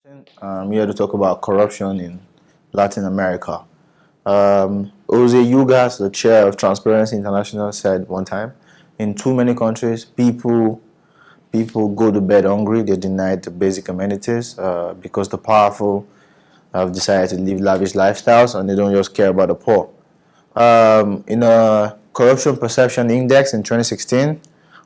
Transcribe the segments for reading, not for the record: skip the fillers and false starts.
I'm here to talk about corruption in Latin America. Jose Yugas, the chair of Transparency International, said one time, in too many countries, people go to bed hungry. They're denied the basic amenities because the powerful have decided to live lavish lifestyles and they don't just care about the poor. In a corruption perception index in 2016,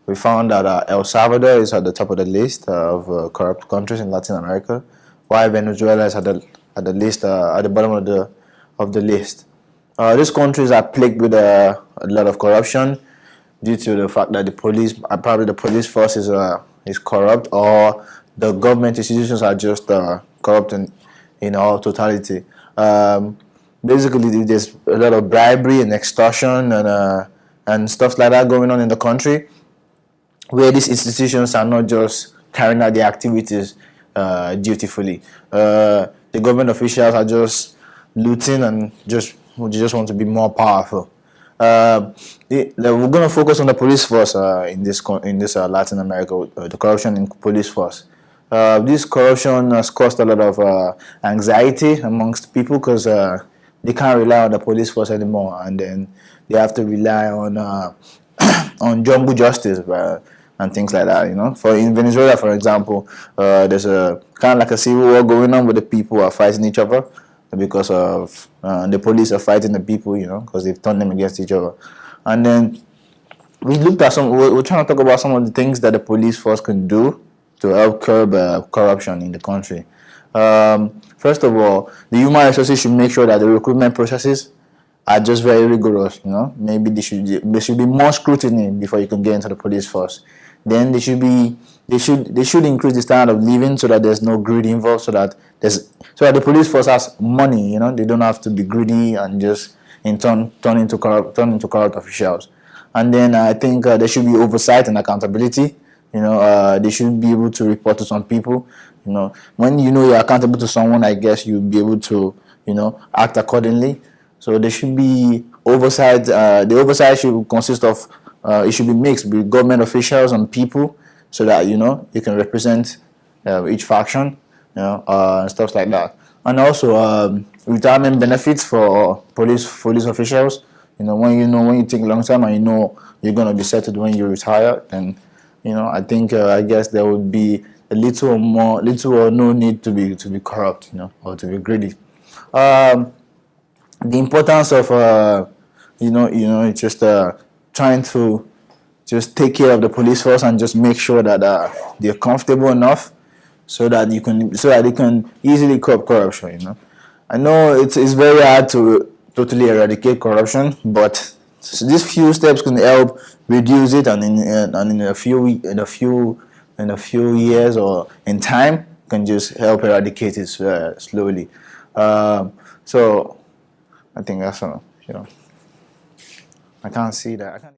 we found that El Salvador is at the top of the list of corrupt countries in Latin America, while Venezuela is at the list at the bottom of the list. These countries are plagued with a lot of corruption due to the fact that the police, probably the police force is corrupt, or the government institutions are just corrupt in all totality. Basically, there's a lot of bribery and extortion and stuff like that going on in the country, where these institutions are not just carrying out their activities dutifully. The government officials are just looting and just want to be more powerful. We're going to focus on the police force in this Latin America, the corruption in police force. This corruption has caused a lot of anxiety amongst people because they can't rely on the police force anymore, and then they have to rely on on jungle justice and things like that. For in Venezuela, for example, there's a kind of like a civil war going on where the people are fighting each other because of the police are fighting the people, because they've turned them against each other. And then we looked at we're trying to talk about some of the things that the police force can do to help curb corruption in the country. First of all, the human resources should make sure that the recruitment processes are just very rigorous. Maybe there should be more scrutiny before you can get into the police force. Then they should increase the standard of living so that there's no greed involved, so that the police force has money. They don't have to be greedy and just turn into corrupt officials. And then I think there should be oversight and accountability. They should be able to report to some people. When you're accountable to someone, I guess you'll be able to act accordingly. So there should be oversight. The oversight should consist of it should be mixed with government officials and people, so that you can represent each faction, and stuff like that. And also retirement benefits for police officials. When you take long time and you're gonna be settled when you retire, then I think I guess there would be a little or no need to be corrupt, or to be greedy. The importance of it's just trying to just take care of the police force and just make sure that they're comfortable enough so that they can easily curb corruption. I know it's very hard to totally eradicate corruption, but these few steps can help reduce it, and in a few years or in time can just help eradicate it slowly. So I think that's I can't see that.